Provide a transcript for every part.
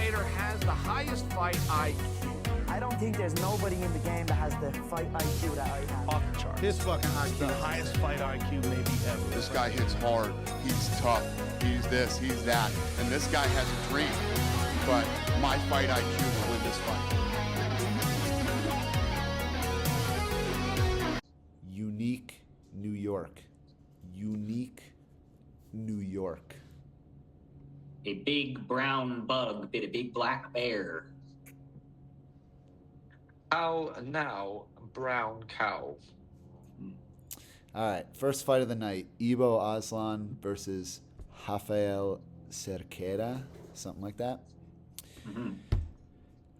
fighter has the highest fight IQ? I don't think there's nobody in the game that has the fight IQ that I have. Off the charts. His fucking IQ. The highest fight IQ maybe ever. This guy hits hard. He's tough. He's this. He's that. And this guy has a dream. But my fight IQ will win this fight. Unique New York. Unique New York. A big brown bug bit a big black bear. How now, brown cow? All right, first fight of the night: Ibo Aslan versus Rafael Cerqueira, something like that. Mm-hmm.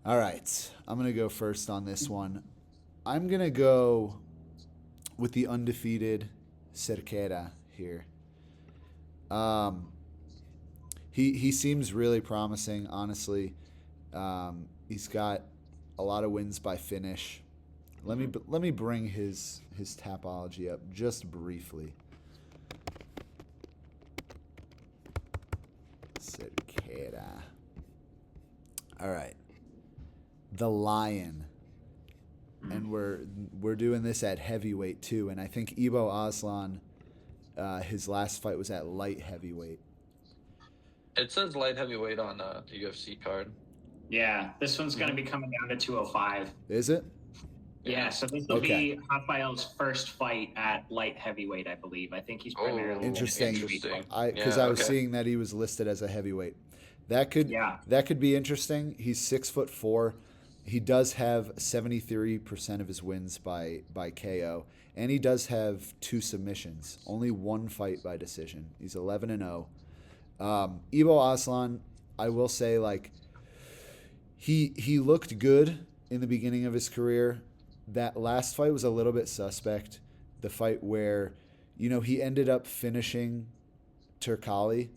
All right, I'm gonna go first on this one. I'm gonna go with the undefeated Cerqueira here. He seems really promising, honestly. He's got a lot of wins by finish. Let me bring his Tapology up just briefly. Cerqueira. All right. The Lion. And we're doing this at heavyweight too, and I think Ibo Aslan, his last fight was at light heavyweight. It says light heavyweight on the UFC card. Yeah, this one's going to be coming down to 205. Is it? Yeah, so this will be Rafael's first fight at light heavyweight, I believe. I think he's primarily interesting. Interesting. Because I was seeing that he was listed as a heavyweight. That could be interesting. He's 6'4". He does have 73% of his wins by KO, and he does have 2 submissions. Only 1 fight by decision. He's 11-0. Ibo Aslan, I will say, like, he looked good in the beginning of his career. That last fight was a little bit suspect. The fight where, he ended up finishing Turkali,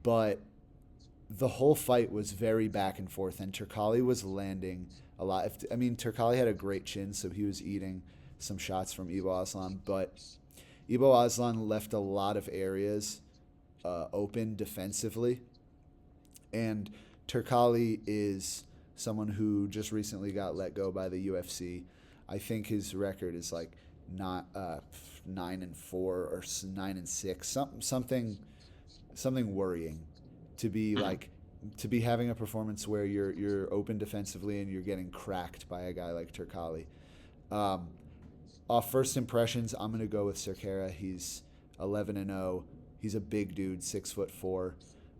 but the whole fight was very back and forth, and Turkali was landing a lot. Turkali had a great chin, so he was eating some shots from Ibo Aslan, but Ibo Aslan left a lot of areas open defensively, and Turkali is someone who just recently got let go by the UFC. I think his record is like not 9-4 or 9-6, something worrying. To be having a performance where you're open defensively and you're getting cracked by a guy like Turkali. Off first impressions, I'm gonna go with Cerqueira. He's 11-0. He's a big dude, 6'4".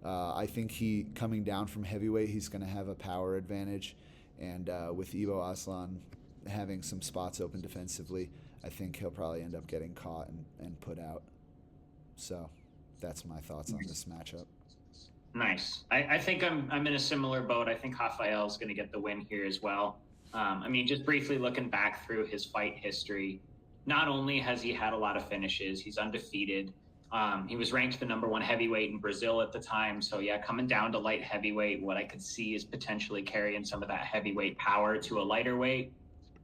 I think he coming down from heavyweight, he's gonna have a power advantage, and with Ibo Aslan having some spots open defensively, I think he'll probably end up getting caught and put out. So that's my thoughts on this matchup. Nice. I think I'm in a similar boat. I think Rafael's going to get the win here as well. Just briefly looking back through his fight history, not only has he had a lot of finishes, he's undefeated. He was ranked the #1 heavyweight in Brazil at the time. So yeah, coming down to light heavyweight, what I could see is potentially carrying some of that heavyweight power to a lighter weight.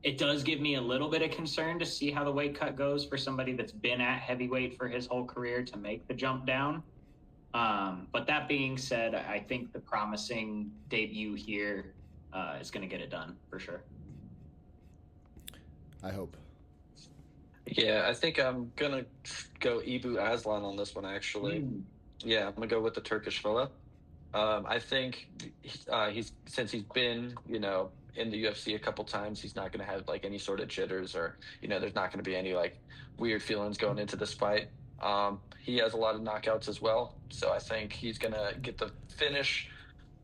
It does give me a little bit of concern to see how the weight cut goes for somebody that's been at heavyweight for his whole career to make the jump down. But that being said, I think the promising debut here is going to get it done for sure. I hope. Yeah, I think I'm going to go Ibo Aslan on this one, actually. Yeah, I'm going to go with the Turkish fella. I think since he's been, in the UFC a couple times, he's not going to have like any sort of jitters or, there's not going to be any like weird feelings going into this fight. He has a lot of knockouts as well, so I think he's going to get the finish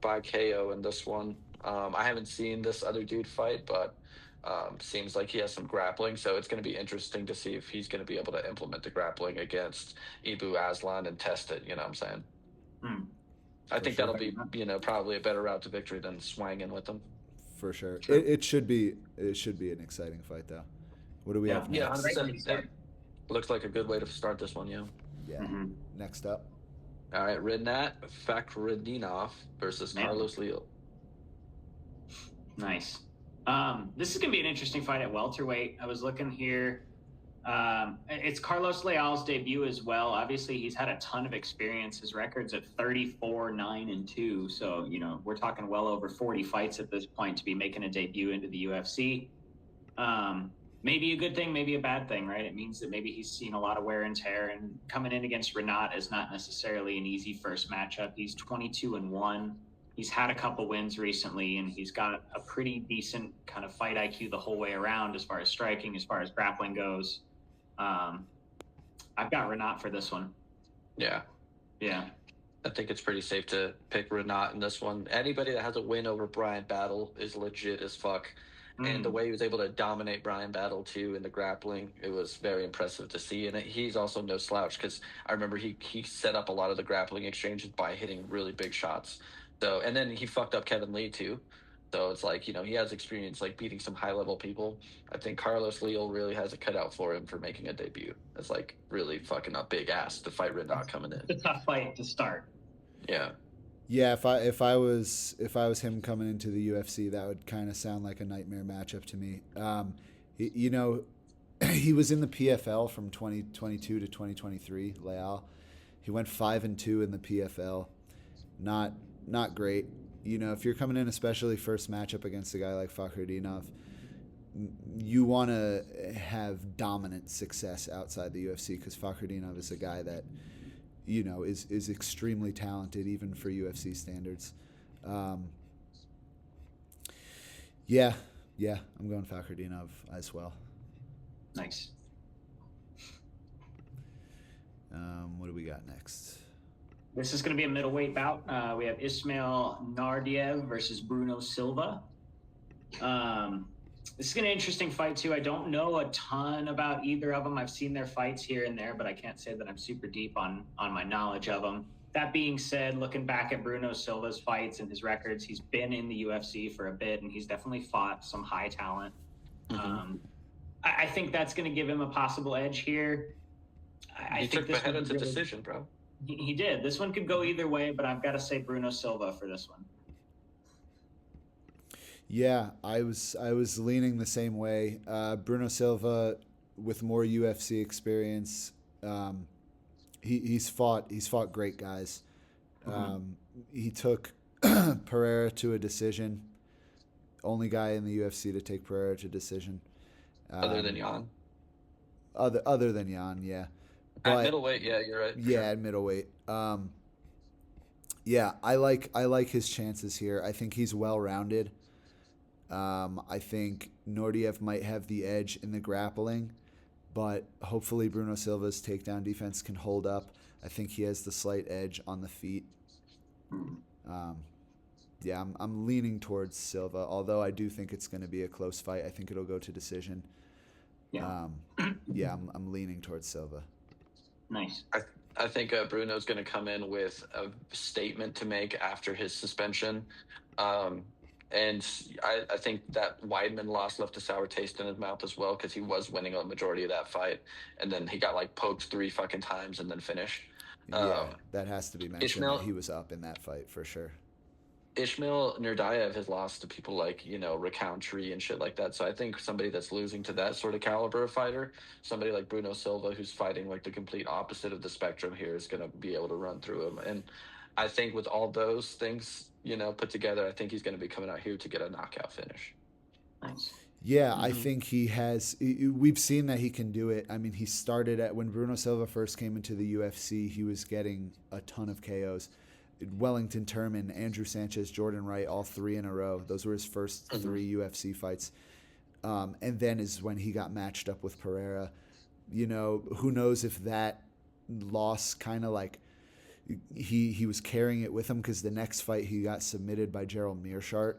by KO in this one. I haven't seen this other dude fight, but seems like he has some grappling, so it's going to be interesting to see if he's going to be able to implement the grappling against Ibo Aslan and test it, you know what I'm saying? I think that'll be, probably a better route to victory than swanging with him. For sure. It should be an exciting fight, though. What do we have next? Yeah, 100%. Looks like a good way to start this one, yeah. Yeah. Next up. All right, Rinat Fakhretdinov versus Carlos Leal. Nice. This is going to be an interesting fight at welterweight. I was looking here. It's Carlos Leal's debut as well. Obviously, he's had a ton of experience. His record's at 34, 9, and 2. So, we're talking well over 40 fights at this point to be making a debut into the UFC. Maybe a good thing, maybe a bad thing, right? It means that maybe he's seen a lot of wear and tear, and coming in against Renat is not necessarily an easy first matchup. He's 22-1. He's had a couple wins recently, and he's got a pretty decent kind of fight IQ the whole way around as far as striking, as far as grappling goes. I've got Renat for this one. Yeah. I think it's pretty safe to pick Renat in this one. Anybody that has a win over Brian Battle is legit as fuck. And the way he was able to dominate Brian Battle, too, in the grappling, it was very impressive to see. And he's also no slouch, because I remember he set up a lot of the grappling exchanges by hitting really big shots. So, and then he fucked up Kevin Lee, too. So it's like, he has experience like beating some high-level people. I think Carlos Leal really has a cutout for him for making a debut. It's like really fucking up big ass to fight Renat coming in. It's a tough fight to start. Yeah. Yeah, if I was him coming into the UFC, that would kind of sound like a nightmare matchup to me. He was in the PFL from 2022 to 2023. Leal, he went 5-2 in the PFL. Not great. If you're coming in, especially first matchup against a guy like Fakhretdinov, you want to have dominant success outside the UFC, because Fakhretdinov is a guy that is extremely talented, even for UFC standards. I'm going Fakhretdinov as well. Nice. What do we got next? This is going to be a middleweight bout. We have Ismail Nardiev versus Bruno Silva. This is going to be an interesting fight, too. I don't know a ton about either of them. I've seen their fights here and there, but I can't say that I'm super deep on my knowledge of them. That being said, looking back at Bruno Silva's fights and his records, he's been in the UFC for a bit, and he's definitely fought some high talent. Mm-hmm. I think that's going to give him a possible edge here. He took Behead's decision, bro. He did. This one could go either way, but I've got to say Bruno Silva for this one. Yeah, I was leaning the same way. Bruno Silva, with more UFC experience, he's fought great guys. He took Pereira to a decision. Only guy in the UFC to take Pereira to decision. Other than Jan. Other than Jan, yeah. At middleweight, yeah, you're right. Yeah, at middleweight. Yeah, I like his chances here. I think he's well-rounded. I think Nordiev might have the edge in the grappling, but hopefully Bruno Silva's takedown defense can hold up. I think he has the slight edge on the feet. Yeah, I'm leaning towards Silva, although I do think it's going to be a close fight. I think it'll go to decision. Yeah. I'm leaning towards Silva. Nice. I think Bruno's going to come in with a statement to make after his suspension. And I think that Weidman loss left a sour taste in his mouth as well, because he was winning a majority of that fight. And then he got poked 3 fucking times and then finished. Yeah, that has to be mentioned. That he was up in that fight for sure. Ismail Nurdayev has lost to people like, Recountree and shit like that. So I think somebody that's losing to that sort of caliber of fighter, somebody like Bruno Silva, who's fighting the complete opposite of the spectrum here, is going to be able to run through him. And I think with all those things, put together, I think he's going to be coming out here to get a knockout finish. Nice. Yeah, I think he has. We've seen that he can do it. I mean, he started when Bruno Silva first came into the UFC, he was getting a ton of KOs. Wellington Turman, Andrew Sanchez, Jordan Wright, all 3 in a row. Those were his first 3 UFC fights. And then is when he got matched up with Pereira. Who knows if that loss kind of he was carrying it with him, because the next fight he got submitted by Gerald Mearshart.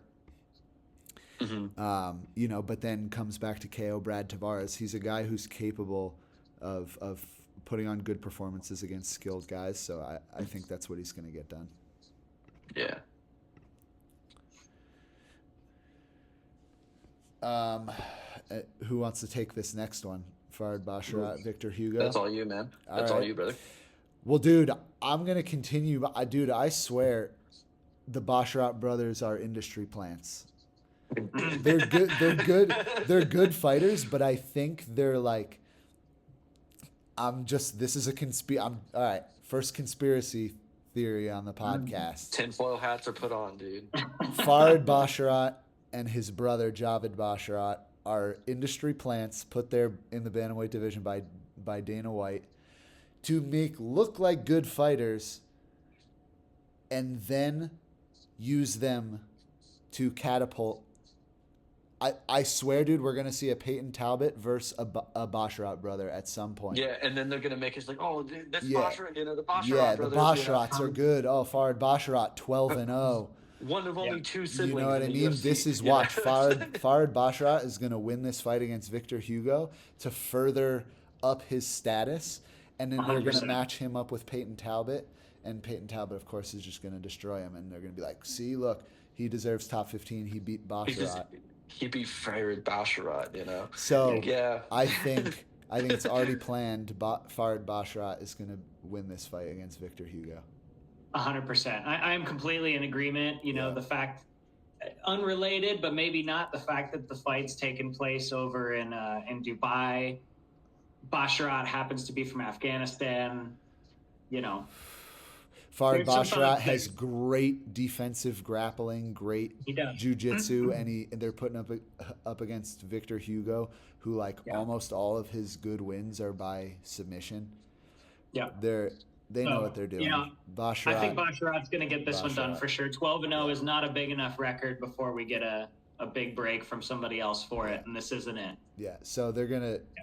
But then comes back to KO Brad Tavares. He's a guy who's capable of putting on good performances against skilled guys, so I think that's what he's going to get done. Yeah. Who wants to take this next one? Farid Basharat, Victor Hugo? That's all you, man. That's all you, brother. Well, dude, I'm going to continue. Dude, I swear the Basharat brothers are industry plants. They're good. They're good fighters, but I think they're This is a all right. First conspiracy theory on the podcast. Tinfoil hats are put on, dude. Farid Basharat and his brother Javid Basharat are industry plants put there in the bantamweight division by Dana White to look like good fighters and then use them to catapult. I swear, dude, we're gonna see a Peyton Talbot versus a Basharat brother at some point. Yeah, and then they're gonna make it like, oh, dude, that's Basharat, the Basharat Yeah, brothers. The Basharats are good. Oh, Farid Basharat, 12-0. One of only two siblings. You know what I mean? UFC. This is watch. Farid Basharat is gonna win this fight against Victor Hugo to further up his status, and then they're 100%. gonna match him up with Peyton Talbot, and Peyton Talbot, of course, is just gonna destroy him, and they're gonna be like, see, look, he deserves top 15. He beat Basharat. He beat Farid Basharat, So yeah, I think it's already planned. Farid Basharat is going to win this fight against Victor Hugo. 100%. I am completely in agreement. The fact, unrelated, but maybe not, the fact that the fight's taken place over in Dubai. Basharat happens to be from Afghanistan. Farid Basharat has great defensive grappling, great jiu-jitsu, and they're putting up against Victor Hugo, who almost all of his good wins are by submission. Yeah, they know what they're doing. Basharat, I think Basharat's going to get this one done for sure. 12-0 is not a big enough record before we get a big break from somebody else for it, and this isn't it. Yeah, so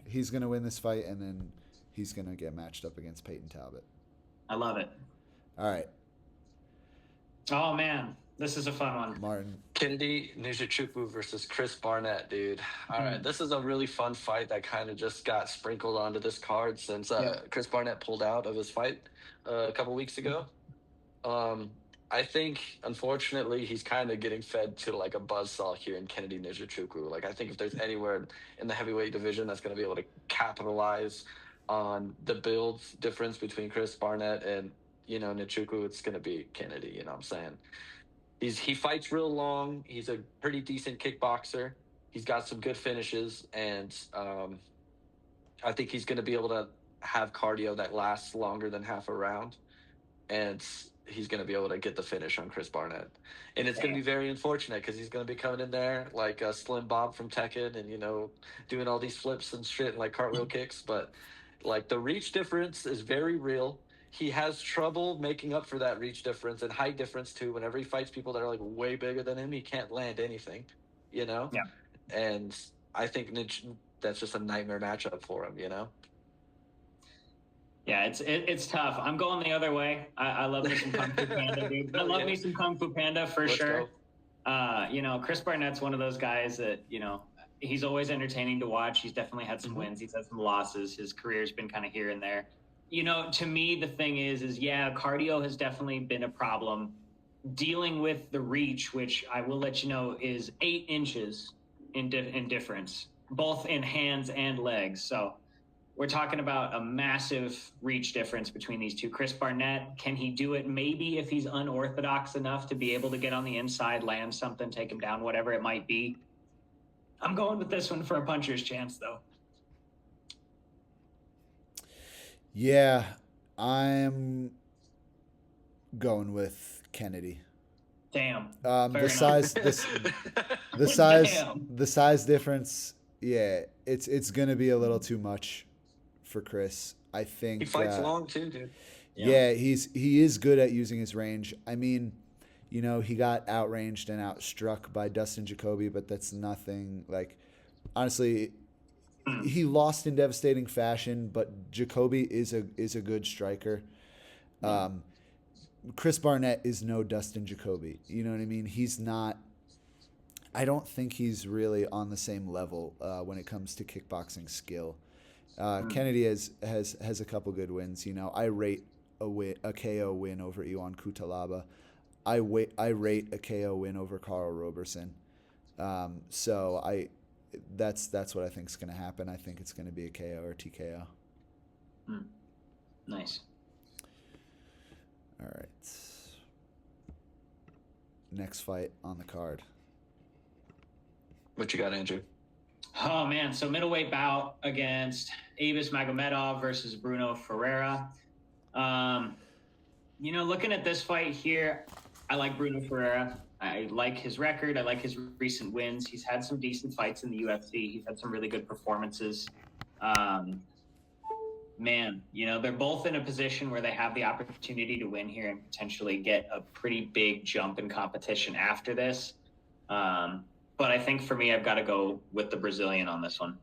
he's gonna win this fight, and then he's gonna get matched up against Peyton Talbot. I love it. All right. Oh, man. This is a fun one. Martin. Kennedy Nzechukwu versus Chris Barnett, dude. All right. This is a really fun fight that kind of just got sprinkled onto this card since Chris Barnett pulled out of his fight a couple weeks ago. I think, unfortunately, he's kind of getting fed to a buzzsaw here in Kennedy Nzechukwu. I think if there's anywhere in the heavyweight division that's going to be able to capitalize on the build difference between Chris Barnett and Nzechukwu, it's going to be Kennedy. You know what I'm saying? He fights real long. He's a pretty decent kickboxer. He's got some good finishes, and I think he's going to be able to have cardio that lasts longer than half a round, and he's going to be able to get the finish on Chris Barnett. And it's going to be very unfortunate because he's going to be coming in there like a Slim Bob from Tekken and, doing all these flips and shit and cartwheel kicks. But the reach difference is very real. He has trouble making up for that reach difference and height difference too. Whenever he fights people that are way bigger than him, he can't land anything, Yeah. And I think that's just a nightmare matchup for him, Yeah, it's tough. I'm going the other way. I love me some Kung Fu Panda, dude. I love me some Kung Fu Panda for sure. Chris Barnett's one of those guys that, he's always entertaining to watch. He's definitely had some wins. He's had some losses. His career's been kind of here and there. To me, the thing is cardio has definitely been a problem. Dealing with the reach, which I will let you know is 8 inches in difference, both in hands and legs. So we're talking about a massive reach difference between these two. Chris Barnett, can he do it? Maybe if he's unorthodox enough to be able to get on the inside, land something, take him down, whatever it might be. I'm going with this one for a puncher's chance, though. Yeah, I'm going with Kennedy. Damn. The size difference. Yeah, it's gonna be a little too much for Chris. I think he fights long too, dude. Yeah, he is good at using his range. I mean, he got outranged and outstruck by Dustin Jacoby, but that's nothing. Honestly, he lost in devastating fashion, but Jacoby is a good striker. Chris Barnett is no Dustin Jacoby. You know what I mean? He's not. I don't think he's really on the same level when it comes to kickboxing skill. Kennedy has a couple good wins. I rate a KO win over Iwan Kutalaba. I rate a KO win over Carl Roberson. That's what I think is going to happen. I think it's going to be a KO or TKO. Nice. All right. Next fight on the card. What you got, Andrew? Oh man, so middleweight bout against Abus Magomedov versus Bruno Ferreira. Looking at this fight here, I like Bruno Ferreira. I like his record. I like his recent wins. He's had some decent fights in the UFC. He's had some really good performances. They're both in a position where they have the opportunity to win here and potentially get a pretty big jump in competition after this. But I think for me, I've got to go with the Brazilian on this one.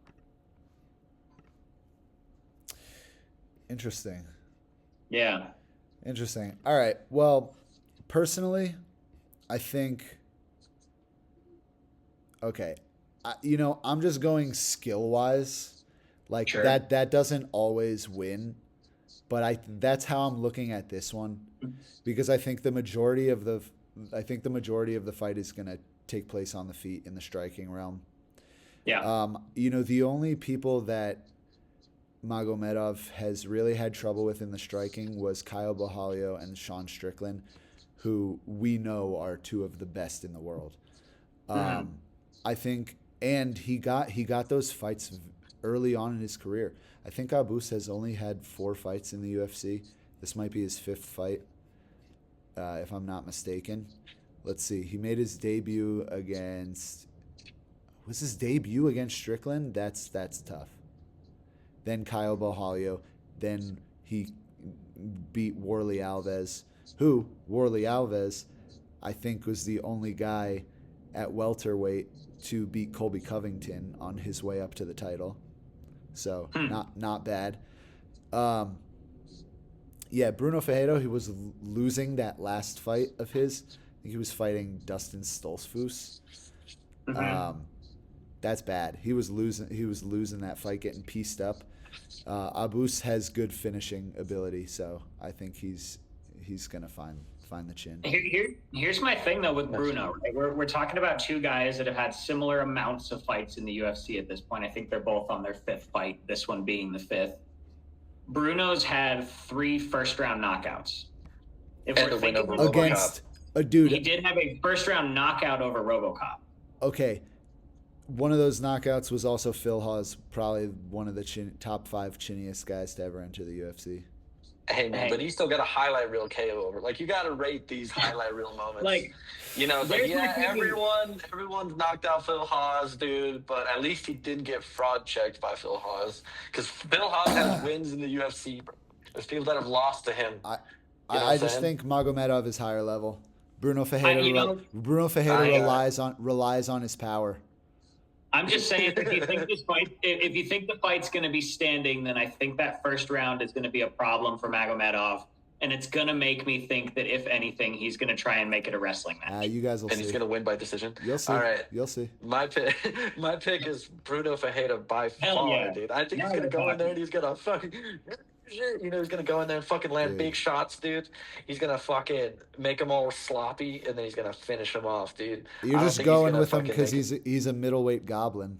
Interesting. Yeah. Interesting. All right. Well, personally, I think, okay, I'm just going skill-wise. Like, sure. that doesn't always win, but that's how I'm looking at this one, because I think the majority of the fight is going to take place on the feet in the striking realm. Yeah. The only people that Magomedov has really had trouble with in the striking was Kyle Borralho and Sean Strickland, who we know are two of the best in the world. I think, and he got those fights early on in his career. I think Abus has only had 4 fights in the UFC. This might be his 5th fight, if I'm not mistaken. Let's see. He made his debut against... Was his debut against Strickland? That's tough. Then Kyle Borralho. Then he beat Warley Alves, who, Warley Alves, I think was the only guy at welterweight to beat Colby Covington on his way up to the title. So, not bad. Bruno Ferreira, he was losing that last fight of his. I think he was fighting Dustin Stoltzfus. That's bad. He was losing that fight, getting pieced up. Abus has good finishing ability, so I think he's gonna find the chin. Here's my thing though with Bruno. Right? We're talking about two guys that have had similar amounts of fights in the UFC at this point. I think they're both on their 5th fight. This one being the 5th. Bruno's had 3 first-round knockouts. If we're thinking against a dude, he did have a first-round knockout over RoboCop. Okay. One of those knockouts was also Phil Hawes, probably one of the top 5 chinniest guys to ever enter the UFC. Hey, man, but he still got a highlight reel KO over. Like, you got to rate these highlight reel moments. Like, everyone's knocked out Phil Hawes, dude, but at least he didn't get fraud checked by Phil Hawes. Because Phil Hawes has wins in the UFC, bro. There's people that have lost to him. I just think Magomedov is higher level. Bruno Ferreira relies on his power. I'm just saying, if you think the fight's going to be standing, then I think that first round is going to be a problem for Magomedov, and it's going to make me think that if anything, he's going to try and make it a wrestling match. You guys will see. And he's going to win by decision. You'll see. All right, you'll see. My pick is Bruno Ferreira by far, dude. I think he's going to go in there and he's going to fucking. He's going to go in there and fucking land big shots, dude. He's going to fucking make them all sloppy, and then he's going to finish them off, dude. You're just going with him because he's a middleweight goblin.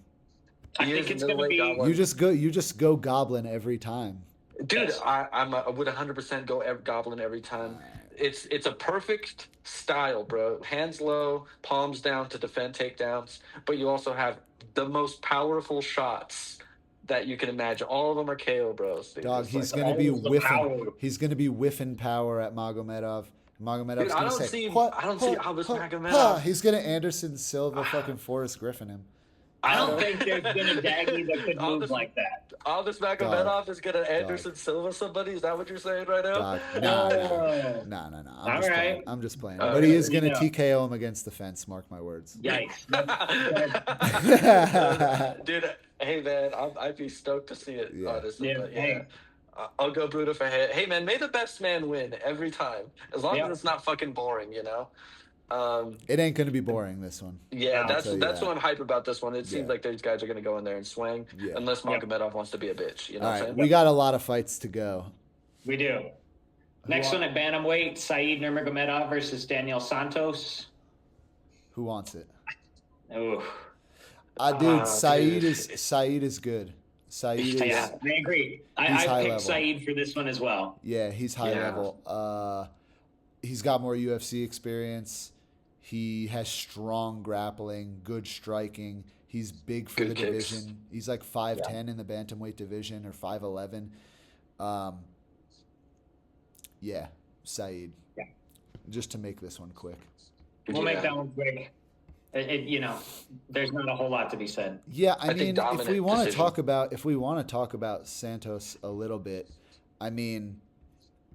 I think it's going to be... You just go goblin every time. Dude, yes. I would 100% go goblin every time. It's a perfect style, bro. Hands low, palms down to defend takedowns, but you also have the most powerful shots that you can imagine. All of them are KO, bros. Dude. Dog, he's going to be whiffing. He's going to be whiffing power at Magomedov. Magomedov's going to say, I don't see how this Magomedov. He's going to Anderson Silva fucking Forrest Griffin him. I don't think there's been a daggy that could move like that. All this Magomedov is going to Anderson Silva somebody? Is that what you're saying right now? No. I'm just playing. But he is going to TKO him against the fence, mark my words. Yikes. Dude, hey, man, I'd be stoked to see it, honestly. Yeah, I'll go Bruno for hit. Hey, man, may the best man win every time. As long as it's not fucking boring, you know? It ain't going to be boring, this one. Yeah, that's what I'm hype about this one. It seems like these guys are going to go in there and swing, unless Magomedov wants to be a bitch. You know what I'm saying? We got a lot of fights to go. We do. Next one at bantamweight, Said Nurmagomedov versus Daniel Santos. Who wants it? Oh, dude, Said is good. Said is. Yeah, I agree. I picked Said for this one as well. Yeah, he's high level. He's got more UFC experience. He has strong grappling, good striking. He's big for Good the kicks. division. He's like 5'10" in the bantamweight division or 5'11". Yeah, Saeed. Yeah. Just to make this one quick. We'll make that one quick. There's not a whole lot to be said. Yeah, I mean, dominant if we want to decision. talk about Santos a little bit, I mean,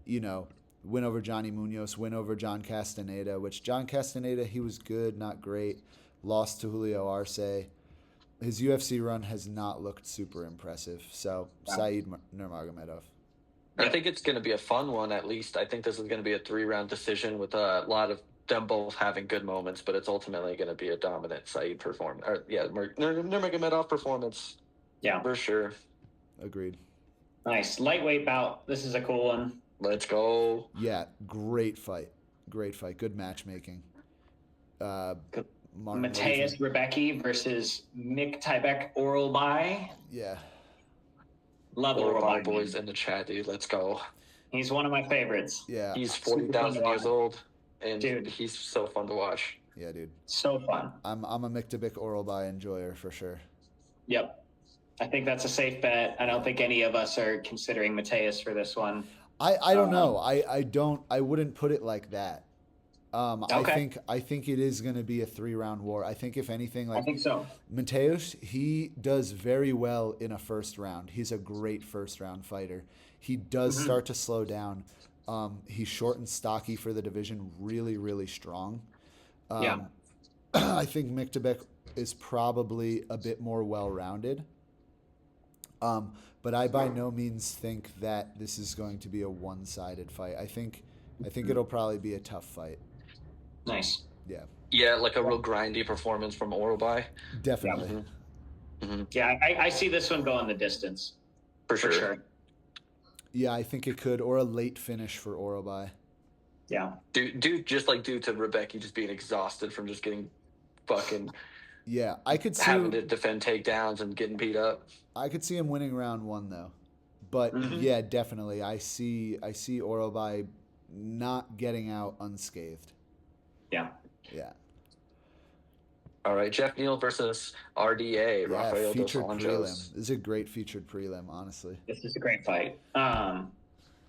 win over Johnny Munoz, win over John Castaneda, which John Castaneda, he was good, not great. Lost to Julio Arce. His UFC run has not looked super impressive. So, Saeed Nurmagomedov. I think it's going to be a fun one, at least. I think this is going to be a 3-round decision with a lot of them both having good moments, but it's ultimately going to be a dominant Saeed performance. Nurmagomedov performance. Yeah. For sure. Agreed. Nice. Lightweight bout. This is a cool one. Let's go. Yeah, great fight. Good matchmaking. Mateus Rebecki versus Mick Tybeck Oralby. Yeah. Love Oralby boys in the chat, dude. Let's go. He's one of my favorites. Yeah. He's 40,000 years old, and dude, he's so fun to watch. Yeah, dude. So fun. I'm a Mick Tybeck Oralby enjoyer for sure. Yep. I think that's a safe bet. I don't think any of us are considering Mateus for this one. I don't know. I wouldn't put it like that. Okay. I think it is going to be a 3-round war. I think if anything, I think so. Mateus, he does very well in a first round. He's a great first round fighter. He does start to slow down. He's short and stocky for the division, really, really strong. I think Mick Tybeck is probably a bit more well-rounded. But I by no means think that this is going to be a one-sided fight. I think it'll probably be a tough fight. Nice. Yeah. Yeah, like a real grindy performance from Oralby. Definitely. Yeah, I see this one going the distance. For sure. Yeah, I think it could, or a late finish for Oralby. Yeah. Due to Rebecki just being exhausted from just getting fucking... Yeah, I could see having to defend takedowns and getting beat up. I could see him winning round 1 though. But yeah, definitely. I see Oralby not getting out unscathed. Yeah. Yeah. All right, Jeff Neal versus RDA, Rafael dos Anjos. Prelim. This is a great featured prelim, honestly. This is a great fight. I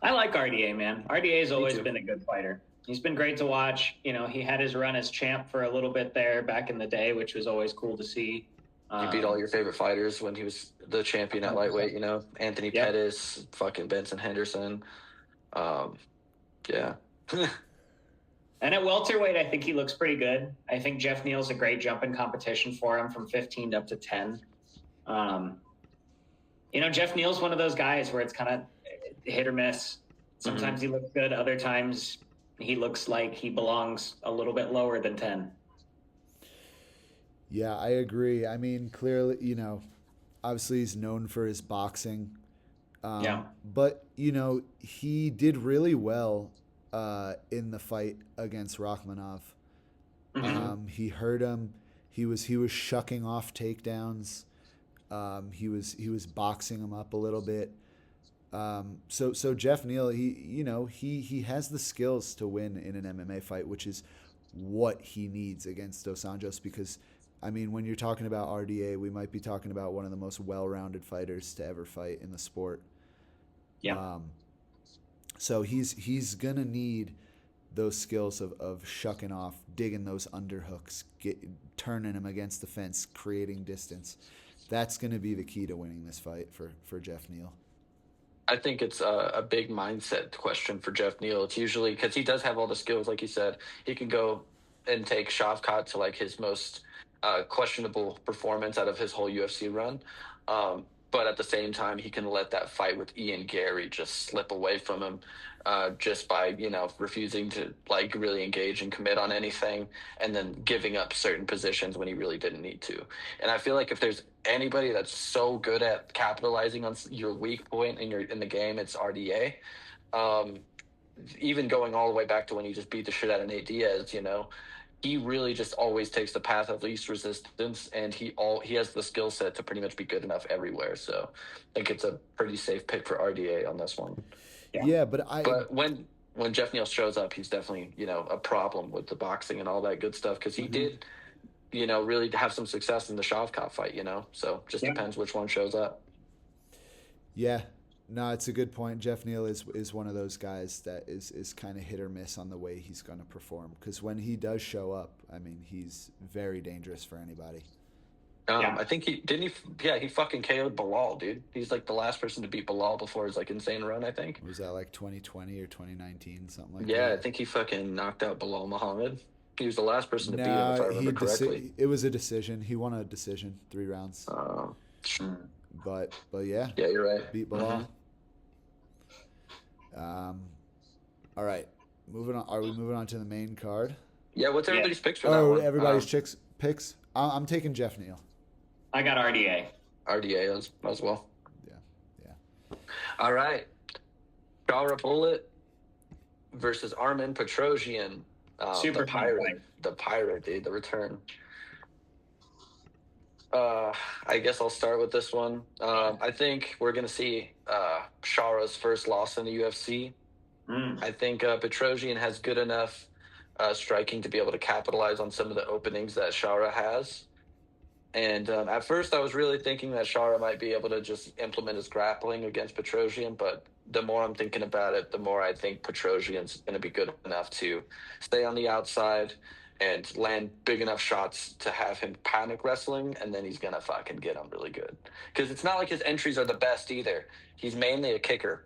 like RDA, man. RDA has always been a good fighter. He's been great to watch. He had his run as champ for a little bit there back in the day, which was always cool to see. He beat all your favorite fighters when he was the champion at lightweight, Anthony Pettis, fucking Benson Henderson. Yeah. And at welterweight, I think he looks pretty good. I think Jeff Neal's a great jumping competition for him from 15 up to 10. Jeff Neal's one of those guys where it's kind of hit or miss. Sometimes he looks good. Other times he looks like he belongs a little bit lower than 10. Yeah, I agree. I mean, clearly, obviously he's known for his boxing. But, he did really well in the fight against Rachmanov. He hurt him. He was shucking off takedowns. He was boxing him up a little bit. So Jeff Neal, he has the skills to win in an MMA fight, which is what he needs against Dos Anjos, because I mean, when you're talking about RDA, we might be talking about one of the most well-rounded fighters to ever fight in the sport. Yeah. So he's gonna need those skills of shucking off, digging those underhooks, turning him against the fence, creating distance. That's gonna be the key to winning this fight for Jeff Neal. I think it's a big mindset question for Jeff Neal. It's usually because he does have all the skills, like you said. He can go and take Shavkat to like his most questionable performance out of his whole UFC run. But at the same time, he can let that fight with Ian Gary just slip away from him just by, refusing to like really engage and commit on anything, and then giving up certain positions when he really didn't need to. And I feel like if there's anybody that's so good at capitalizing on your weak point in the game, it's RDA. Even going all the way back to when he just beat the shit out of Nate Diaz, he really just always takes the path of least resistance, and he has the skill set to pretty much be good enough everywhere. So I think it's a pretty safe pick for RDA on this one. Yeah, but when Jeff Neal shows up, he's definitely, a problem with the boxing and all that good stuff, because he did really have some success in the Shavkat fight, So just depends which one shows up. Yeah. No, it's a good point. Jeff Neal is one of those guys that is kind of hit or miss on the way he's going to perform. Because when he does show up, I mean, he's very dangerous for anybody. I think he fucking KO'd Bilal, dude. He's like the last person to beat Bilal before his like insane run, I think. Was that like 2020 or 2019, something like that? Yeah, I think he fucking knocked out Bilal Muhammad. He was the last person to beat him, if I remember correctly. It was a decision. He won a decision, 3 rounds. But yeah. Yeah, you're right. Beat Bilal. All right. Moving on. Are we moving on to the main card? Yeah, what's everybody's picks for that one? Everybody's picks? I'm taking Jeff Neal. I got RDA. RDA as well. Yeah. All right. Shara Bullet versus Armen Petrosyan. Super the pirate, dude, the return. I guess I'll start with this one. I think we're going to see Shara's first loss in the UFC. I think Petrosyan has good enough striking to be able to capitalize on some of the openings that Shara has. And at first I was really thinking that Shara might be able to just implement his grappling against Petrosyan, but the more I'm thinking about it, the more I think Petrosyan's going to be good enough to stay on the outside and land big enough shots to have him panic wrestling, and then he's going to fucking get him really good. Because it's not like his entries are the best either. He's mainly a kicker.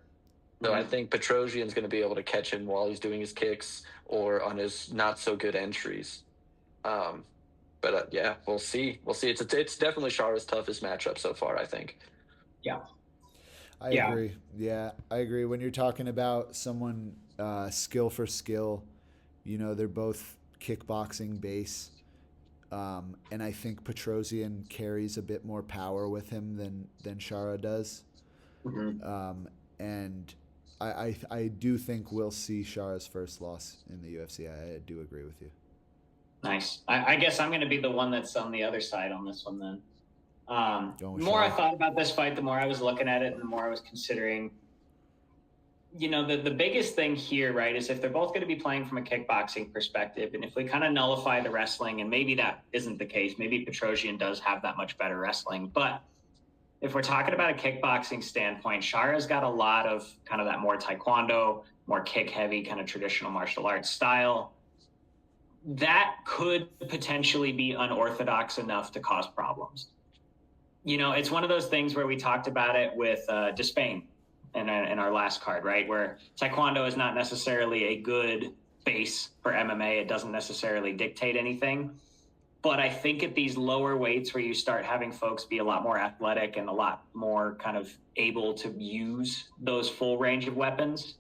So I think Petrosyan's going to be able to catch him while he's doing his kicks or on his not-so-good entries. But yeah, we'll see. It's definitely Shara's toughest matchup so far, I think. Yeah. I agree. Yeah, I agree. When you're talking about someone skill for skill, they're both kickboxing base. And I think Petrosyan carries a bit more power with him than Shara does. And I do think we'll see Shara's first loss in the UFC. I do agree with you. Nice. I guess I'm going to be the one that's on the other side on this one then. The more I thought about this fight, the more I was looking at it and the more I was considering, the biggest thing here, right, is if they're both going to be playing from a kickboxing perspective, and if we kind of nullify the wrestling, and maybe that isn't the case, maybe Petrosyan does have that much better wrestling, but if we're talking about a kickboxing standpoint, Shara's got a lot of kind of that more taekwondo, more kick-heavy kind of traditional martial arts style. That could potentially be unorthodox enough to cause problems. It's one of those things where we talked about it with Despain in our last card, right? Where taekwondo is not necessarily a good base for MMA. It doesn't necessarily dictate anything. But I think at these lower weights where you start having folks be a lot more athletic and a lot more kind of able to use those full range of weapons,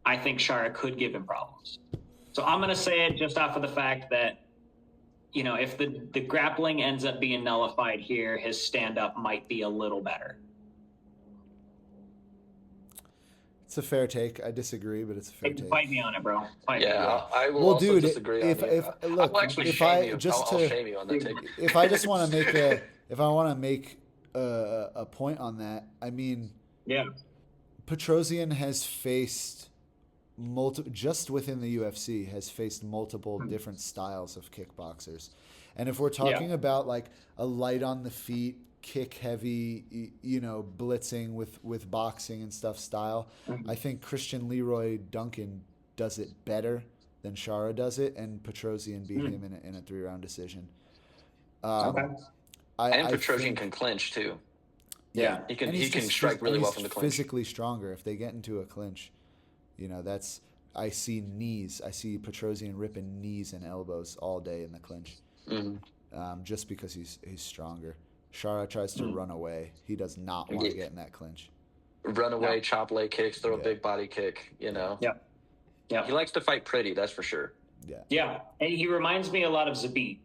I think Shara could give him problems. So I'm going to say it just off of the fact that, if the grappling ends up being nullified here, his stand-up might be a little better. It's a fair take. I disagree, but it's a fair take. Fight me on it, bro. I will also disagree on you. Look, I'll actually shame you. I'll shame you on that take. If I just want to make a point on that, I mean, Petrosyan has faced just within the UFC has faced multiple different styles of kickboxers. And if we're talking about like a light on the feet, kick heavy, blitzing with boxing and stuff style, I think Christian Leroy Duncan does it better than Shara does it, and Petrosyan beat him in a 3-round decision. And Petrosyan can clinch too. Yeah, he can strike really well from the clinch. Physically stronger. If they get into a clinch, I see knees. I see Petrosyan ripping knees and elbows all day in the clinch, just because he's stronger. Shara tries to run away. He does not want to get in that clinch. Run away, chop leg kicks, throw a big body kick. Yeah. He likes to fight pretty. That's for sure. Yeah. And he reminds me a lot of Zabit.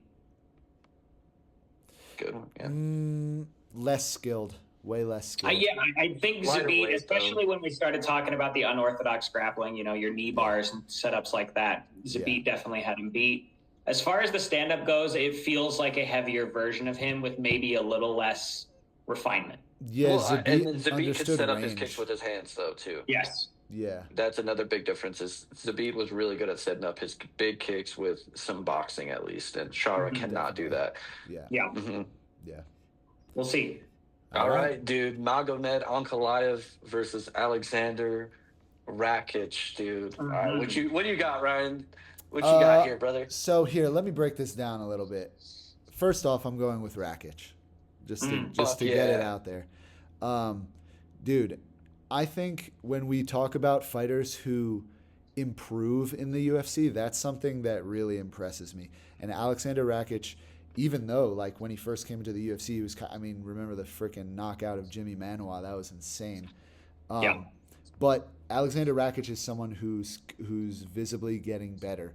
Good one. Yeah. Less skilled. Way less skilled. I think Zabit, especially when we started talking about the unorthodox grappling, your knee bars and setups like that, Zabit definitely had him beat. As far as the stand-up goes, it feels like a heavier version of him with maybe a little less refinement. Yeah, Zabit could set up his kicks with his hands, though, too. Yes. Yeah. That's another big difference. Is Zabit was really good at setting up his big kicks with some boxing at least, and Shara cannot do that. Yeah. Yeah. Yeah. We'll see. All right, dude. Magomed Ankalaev versus Alexander Rakic, dude. All right, what do you got, Ryan? What you got here, brother? So here, let me break this down a little bit. First off, I'm going with Rakic, just to get it out there. Dude, I think when we talk about fighters who improve in the UFC, that's something that really impresses me. And Alexander Rakic, even though like when he first came into the UFC, he was, remember the freaking knockout of Jimmy Manuwa? That was insane. But Alexander Rakic is someone who's visibly getting better.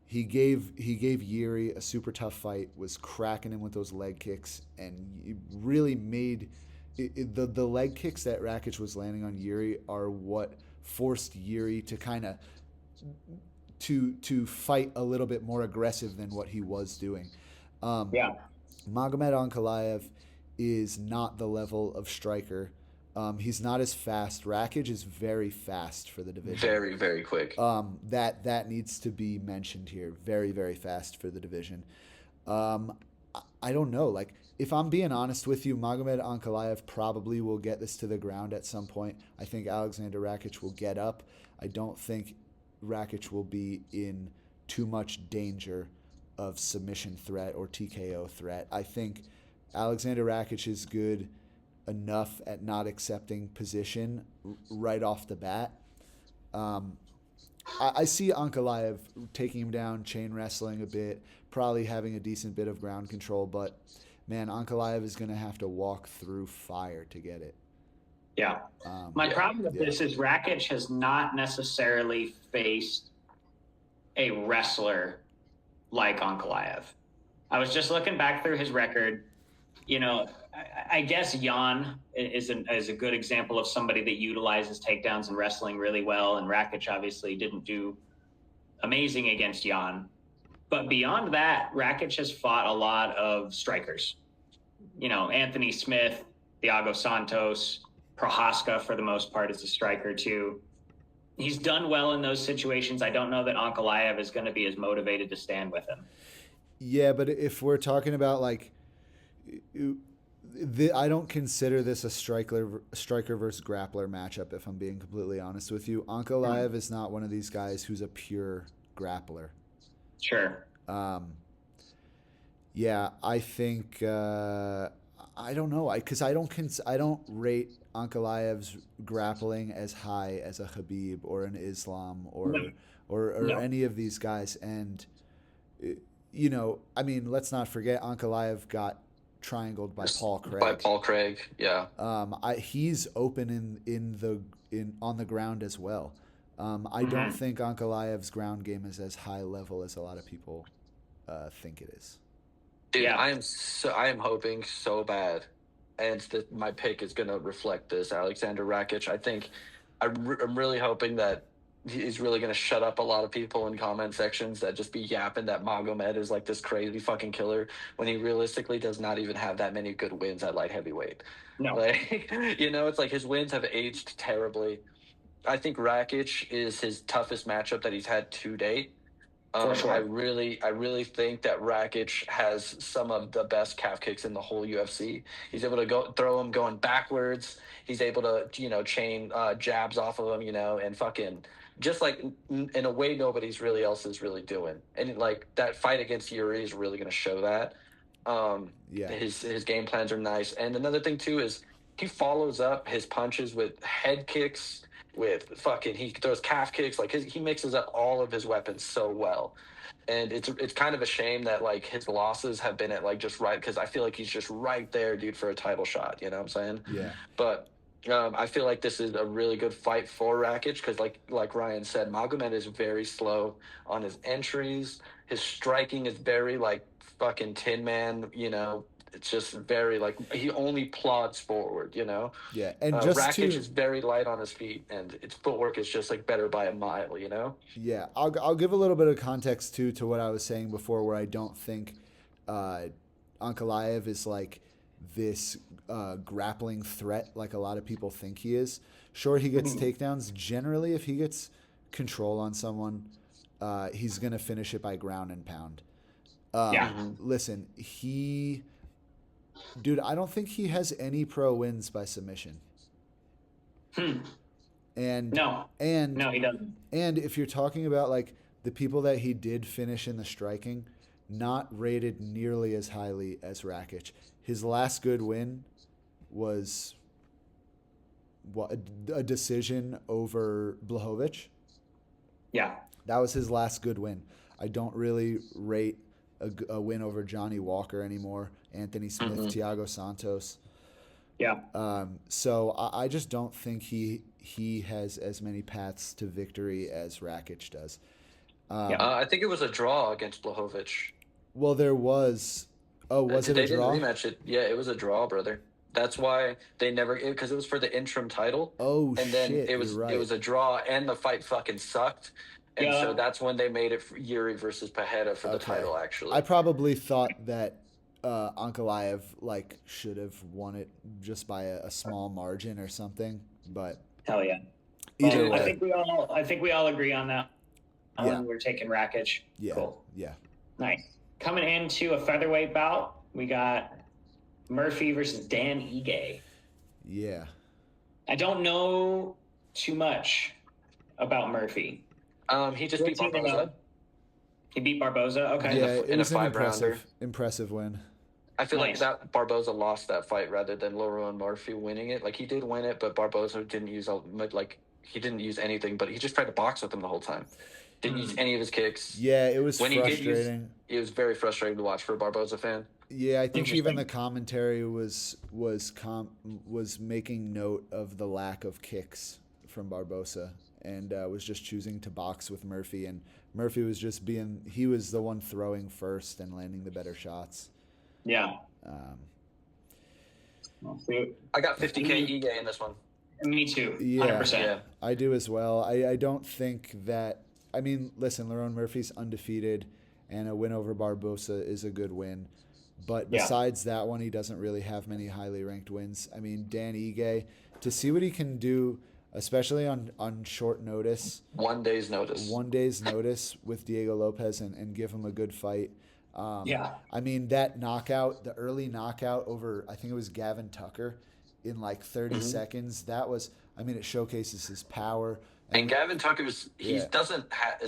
He gave Yuri a super tough fight, was cracking him with those leg kicks, and he really made the leg kicks that Rakic was landing on Yuri are what forced Yuri to kind of to fight a little bit more aggressive than what he was doing. Magomed Ankalaev is not the level of striker. He's not as fast. Rakic is very fast for the division. Very, very quick. That needs to be mentioned here. Very, very fast for the division. I don't know. Like, if I'm being honest with you, Magomed Ankalaev probably will get this to the ground at some point. I think Alexander Rakic will get up. I don't think Rakic will be in too much danger of submission threat or TKO threat. I think Alexander Rakic is good enough at not accepting position right off the bat. I see Ankalaev taking him down, chain wrestling a bit, probably having a decent bit of ground control, but man, Ankalaev is going to have to walk through fire to get it. Yeah. My problem with this is Rakic has not necessarily faced a wrestler like Ankalaev. I was just looking back through his record. You know, I guess Jan is a good example of somebody that utilizes takedowns and wrestling really well, and Rakic obviously didn't do amazing against Jan. But beyond that, Rakic has fought a lot of strikers. You know, Anthony Smith, Thiago Santos, Prohaska for the most part is a striker too. He's done well in those situations. I don't know that Ankalaev is going to be as motivated to stand with him. Yeah, but if we're talking about like, I don't consider this a striker versus grappler matchup, if I'm being completely honest with you. Ankalaev is not one of these guys who's a pure grappler. Sure. Yeah, I think I don't know, because I don't rate Ankalaev's grappling as high as a Khabib or an Islam or any of these guys. And you know, I mean, let's not forget Ankalaev got triangled by Paul Craig. By Paul Craig, yeah. He's open on the ground as well. I don't think Ankalaev's ground game is as high level as a lot of people think it is. Dude, I am hoping so bad, and my pick is going to reflect this. Alexander Rakic. I think I'm really hoping that he's really going to shut up a lot of people in comment sections that just be yapping that Magomed is like this crazy fucking killer when he realistically does not even have that many good wins at light heavyweight. No, like, you know, it's like his wins have aged terribly. I think Rakic is his toughest matchup that he's had to date. Sure. I really think that Rakic has some of the best calf kicks in the whole UFC. He's able to throw him going backwards. He's able to, you know, chain jabs off of him, you know, and fucking just like in a way nobody's really else is really doing. And like that fight against Yuri is really going to show that. His game plans are nice. And another thing too is he follows up his punches with head kicks, with fucking, he throws calf kicks. Like he mixes up all of his weapons so well. And it's kind of a shame that like his losses have been at like just right, because I feel like he's just right there, dude, for a title shot. You know what I'm saying? Yeah. But I feel like this is a really good fight for Rakic because, like Ryan said, Magomed is very slow on his entries. His striking is very like fucking Tin Man. You know, it's just very like he only plods forward. You know. Yeah, and just Rakic is very light on his feet, and its footwork is just like better by a mile. You know. Yeah, I'll give a little bit of context too to what I was saying before, where I don't think Ankalaev is like this grappling threat like a lot of people think he is. Sure, he gets takedowns. Generally, if he gets control on someone, he's going to finish it by ground and pound. Listen, dude, I don't think he has any pro wins by submission. And no, he doesn't. And if you're talking about like the people that he did finish in the striking, not rated nearly as highly as Rakic. His last good win was a decision over Blachowicz. Yeah, that was his last good win. I don't really rate a win over Johnny Walker anymore, Anthony Smith, Thiago Santos. Yeah. So I just don't think he has as many paths to victory as Rakic does. I think it was a draw against Blachowicz. Well, there was. Oh, was it a draw? They didn't rematch it. Yeah, it was a draw, brother. That's why they never, because it was for the interim title. Oh, and then shit, it was you're right. It was a draw, and the fight fucking sucked. And so that's when they made it for Yuri versus Pajeda for the title. Actually, I probably thought that Ankalaev should have won it just by a small margin or something. But hell yeah, either way, I think we all agree on that. Yeah. We're taking Rakic. Yeah. Cool. Yeah. Nice. Coming into a featherweight bout, we got Murphy versus Dan Ige. Yeah. I don't know too much about Murphy. He just beat Barboza. He beat Barboza? Okay. Yeah, it was an rounder. Impressive win. I feel like that Barboza lost that fight rather than Laurent Murphy winning it. Like, he did win it, but Barboza didn't use he didn't use anything, but he just tried to box with him the whole time. Didn't use any of his kicks. Yeah, it was frustrating. It was very frustrating to watch for a Barboza fan. Yeah, I think even the commentary was making note of the lack of kicks from Barboza and was just choosing to box with Murphy. And Murphy was he was the one throwing first and landing the better shots. Yeah. I got 50K Ige in this one. Me too. 100%. Yeah, I do as well. I don't think that. I mean, listen, Laurent Murphy's undefeated, and a win over Barboza is a good win. But besides that one, he doesn't really have many highly ranked wins. I mean, Dan Ige, to see what he can do, especially on short notice. 1 day's notice. 1 day's notice with Diego Lopez and give him a good fight. I mean, that knockout, the early knockout over, I think it was Gavin Tucker in like 30 seconds, that was, I mean, it showcases his power. And Gavin Tucker is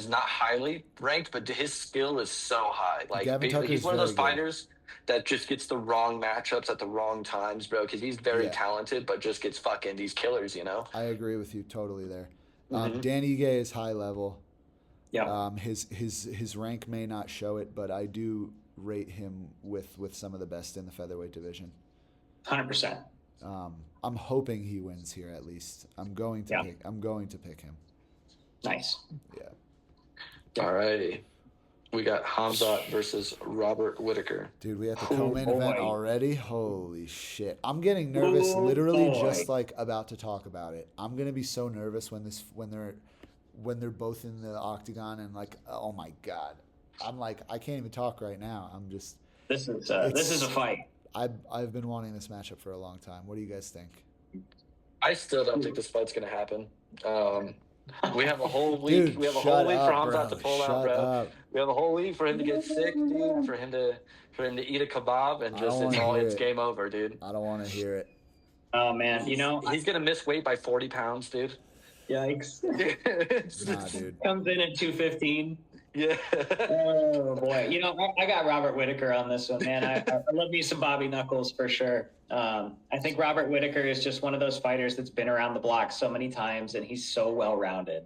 not highly ranked, but his skill is so high. Like, he's one of those fighters that just gets the wrong matchups at the wrong times, bro, because he's very talented, but just gets fucking these killers, you know? I agree with you totally there. Dan Ige is high level. Yeah. His rank may not show it, but I do rate him with some of the best in the featherweight division. 100%. I'm hoping he wins here at least. I'm going to pick him. Nice. Yeah. Alrighty. We got Hamzat versus Robert Whittaker. Dude, we have the co-main event already. Holy shit! I'm getting nervous, literally just like about to talk about it. I'm gonna be so nervous when they're both in the octagon and like, oh my god, I'm like, I can't even talk right now. I'm just. This is a fight. I've been wanting this matchup for a long time. What do you guys think? I still don't think this fight's gonna happen. We have a whole week. Dude, we have a whole week for Hamzat to bro. pull out, bro. We have a whole week for him to get sick, dude. For him to eat a kebab and just it's game over, dude. I don't want to hear it. Oh man, he's gonna miss weight by 40 pounds, dude. Yikes! Nah, dude. Comes in at 215. Yeah. Oh boy, I got Robert Whittaker on this one, man. I love me some Bobby Knuckles for sure. I think Robert Whittaker is just one of those fighters that's been around the block so many times, and he's so well rounded.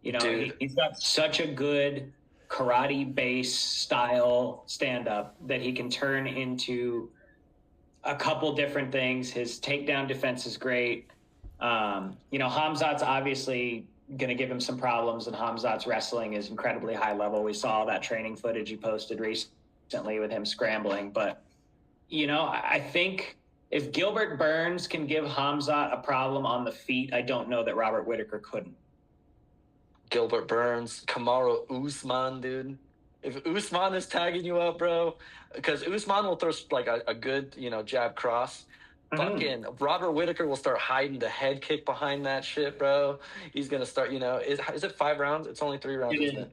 He's got such a good karate base style stand up that he can turn into a couple different things. His takedown defense is great. Hamzat's obviously going to give him some problems, and Hamzat's wrestling is incredibly high level. We saw that training footage he posted recently with him scrambling. But, I think if Gilbert Burns can give Hamzat a problem on the feet, I don't know that Robert Whittaker couldn't. Gilbert Burns, Kamaru Usman, dude. If Usman is tagging you up, bro, because Usman will throw like a good, jab cross. Fucking Robert Whitaker will start hiding the head kick behind that shit, bro. He's gonna start, is it 5 rounds? It's only 3 rounds, isn't it?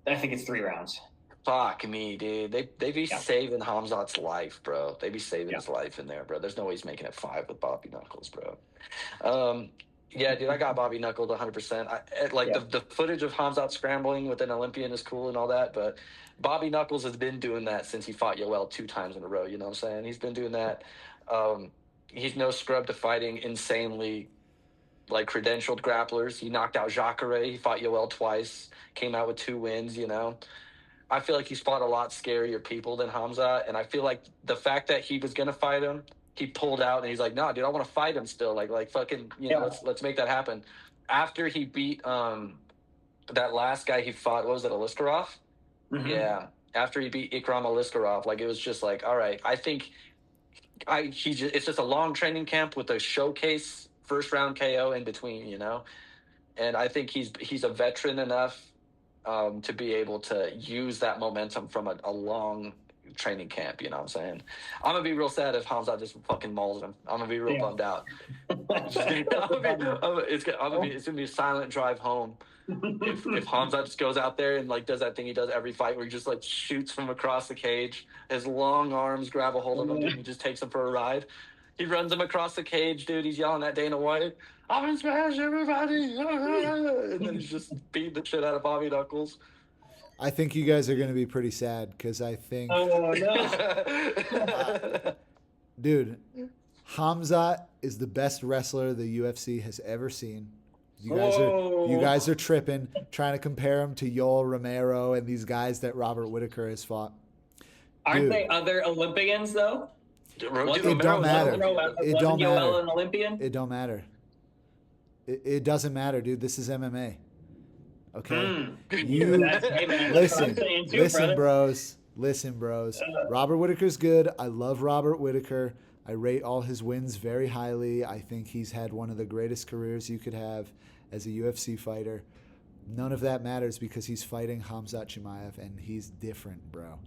I think it's 3 rounds. Fuck me, dude. They be saving Hamzat's life, bro. They be saving his life in there, bro. There's no way he's making it 5 with Bobby Knuckles, bro. Yeah, dude, I got Bobby Knuckles 100%. The footage of Hamzat scrambling with an Olympian is cool and all that, but Bobby Knuckles has been doing that since he fought Yoel 2 times in a row. You know what I'm saying? He's been doing that. He's no scrub to fighting insanely credentialed grapplers. He knocked out Jacare. He fought Yoel twice. Came out with 2 wins. I feel like he's fought a lot scarier people than Hamzat, and I feel like the fact that he was gonna fight him, he pulled out and he's like, "No, dude, I want to fight him still. Fucking, let's make that happen." After he beat that last guy he fought, what was it, Aliskerov? Mm-hmm. Yeah. After he beat Ikram Aliskerov, it was just all right. I think it's just a long training camp with a showcase first round KO in between, and I think he's a veteran enough to be able to use that momentum from a long training camp. You know what I'm saying? I'm gonna be real sad if Hamzat just fucking mauls him. I'm gonna be real bummed out. It's gonna be a silent drive home if Hamzat just goes out there and does that thing he does every fight where he just shoots from across the cage. His long arms grab a hold of him, dude, and he just takes him for a ride. He runs him across the cage, dude. He's yelling at Dana White, "I'm gonna smash everybody!" And then he's just beating the shit out of Bobby Knuckles. I think you guys are going to be pretty sad because I think... Oh, no. Dude, Hamzat is the best wrestler the UFC has ever seen. You guys are tripping, trying to compare him to Yoel Romero and these guys that Robert Whitaker has fought. Aren't they other Olympians, though? It don't matter. It don't matter. Yoel an Olympian? It don't matter. It doesn't matter, dude. This is MMA. Okay, listen, bros. Robert Whitaker's good. I love Robert Whitaker. I rate all his wins very highly. I think he's had one of the greatest careers you could have as a UFC fighter. None of that matters because he's fighting Hamzat Chimaev, and he's different, bro.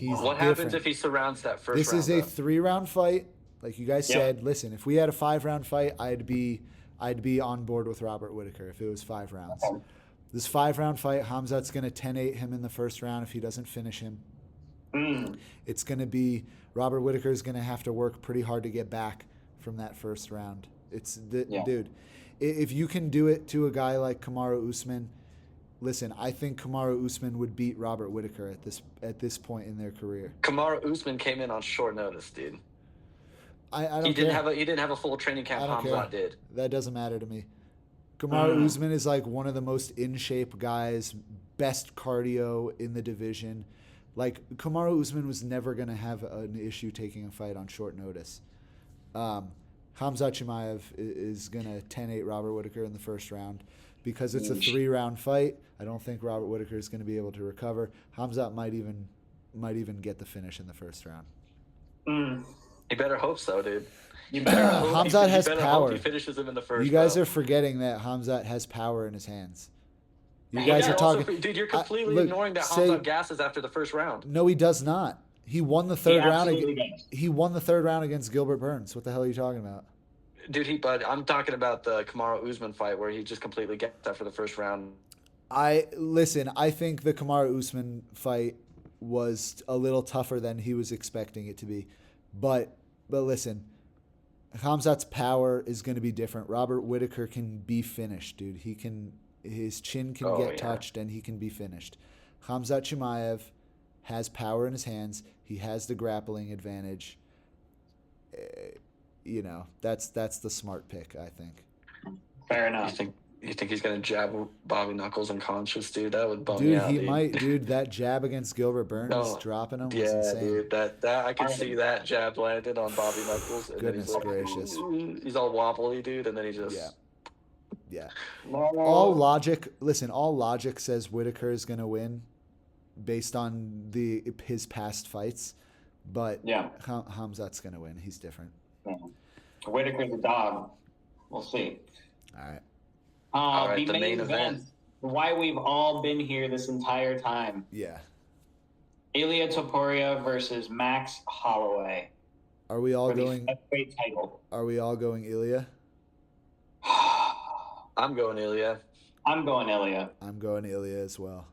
What happens if he surrounds that first round? This is a 3-round fight. Like you guys said, listen, if we had a 5-round fight, I'd be on board with Robert Whitaker if it was 5 rounds. This 5-round fight, Hamzat's going to 10-8 him in the first round if he doesn't finish him. It's going to be Robert Whitaker is going to have to work pretty hard to get back from that first round. Dude, if you can do it to a guy like Kamaru Usman, listen, I think Kamaru Usman would beat Robert Whitaker at this point in their career. Kamaru Usman came in on short notice, dude. I don't he didn't care. He didn't have a full training camp. Hamzat did. That doesn't matter to me. Kamaru Usman is one of the most in-shape guys, best cardio in the division. Kamaru Usman was never going to have an issue taking a fight on short notice. Hamzat Chimaev is going to 10-8 Robert Whitaker in the first round. Because it's a 3-round fight, I don't think Robert Whitaker is going to be able to recover. Hamzat might even get the finish in the first round. You better hope so, dude. Hamzat has power. He finishes him in the first. You guys are forgetting that Hamzat has power in his hands. You guys are talking. Also, dude, you're completely ignoring that Hamzat gasses after the first round. No, he does not. He won the third round. He won the third round against Gilbert Burns. What the hell are you talking about? Dude, but I'm talking about the Kamaru Usman fight where he just completely gets after the first round. I think the Kamaru Usman fight was a little tougher than he was expecting it to be. But listen, Hamzat's power is going to be different. Robert Whitaker can be finished, dude. His chin can get touched and he can be finished. Hamzat Chimaev has power in his hands. He has the grappling advantage. That's the smart pick, I think. Fair enough. You think he's gonna jab Bobby Knuckles unconscious, dude? That would bum me out. Dude, he might. Dude, that jab against Gilbert Burns, dropping him was insane. Dude, that I can see that jab landed on Bobby Knuckles. And Goodness gracious. He's all wobbly, dude, and then he just. Yeah. All logic says Whitaker is gonna win, based on his past fights, but Hamzat's gonna win. He's different. Whitaker's a dog. We'll see. All right. The main event. Why we've all been here this entire time. Yeah. Ilya Topuria versus Max Holloway. Are we all for the going? featherweight title. Are we all going Ilya? I'm going Ilya. I'm going Ilya. I'm going Ilya as well.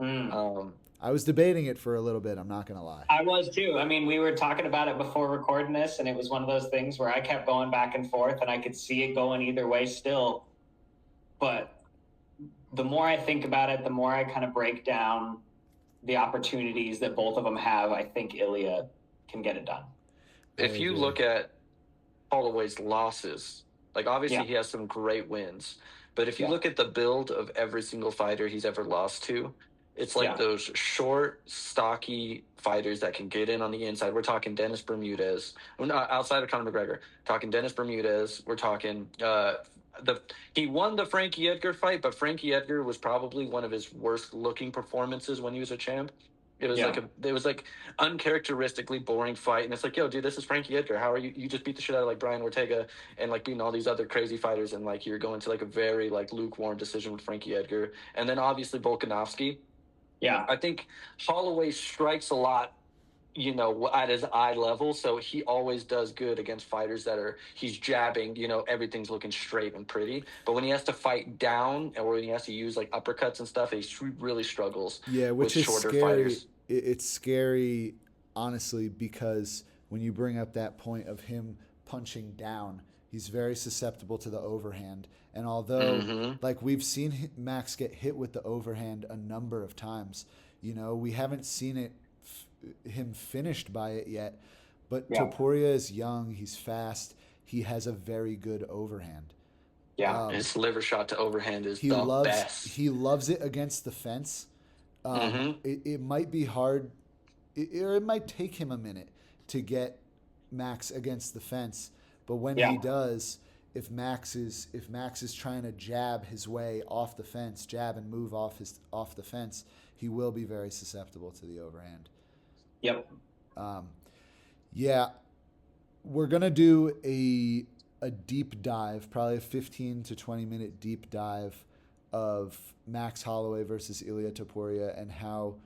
Mm. I was debating it for a little bit. I'm not gonna lie. I was too. I mean, we were talking about it before recording this, and it was one of those things where I kept going back and forth, and I could see it going either way still. But the more I think about it, the more I kind of break down the opportunities that both of them have. I think Ilya can get it done. If you look at Holloway's losses, like obviously he has some great wins, but if you look at the build of every single fighter he's ever lost to, it's like those short, stocky fighters that can get in on the inside. We're talking Dennis Bermudez, outside of Conor McGregor. Talking Dennis Bermudez. We're talking he won the Frankie Edgar fight, but Frankie Edgar was probably one of his worst looking performances when he was a champ. It was like uncharacteristically boring fight, and it's like, yo, dude, this is Frankie Edgar. How are you? You just beat the shit out of like Brian Ortega and like beating all these other crazy fighters, and like you're going to like a very like lukewarm decision with Frankie Edgar, and then obviously Volkanovski. Yeah, I think Holloway strikes a lot, at his eye level, so he always does good against fighters he's jabbing, everything's looking straight and pretty. But when he has to fight down, or when he has to use like uppercuts and stuff, he really struggles. Yeah, which is shorter scary. Fighters. It's scary, honestly, because when you bring up that point of him punching down, he's very susceptible to the overhand. And although, like, we've seen Max get hit with the overhand a number of times, we haven't seen him finished by it yet. But Topuria is young. He's fast. He has a very good overhand. Yeah, his liver shot to overhand is best. He loves it against the fence. It might be hard, or it might take him a minute to get Max against the fence. But when he does, if Max is trying to jab his way off the fence, jab and move off the fence, he will be very susceptible to the overhand. Yep. We're gonna do a deep dive, probably a 15 to 20 minute deep dive of Max Holloway versus Ilya Topuria, and how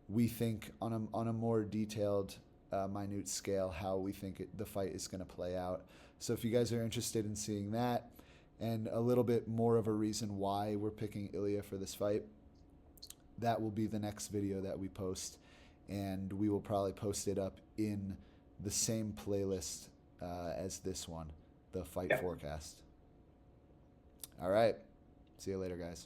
we think on a more detailed, minute scale, how we think the fight is going to play out. So if you guys are interested in seeing that and a little bit more of a reason why we're picking Ilya for this fight, that will be the next video that we post, and we will probably post it up in the same playlist as this one, the fight forecast. All right. See you later, guys.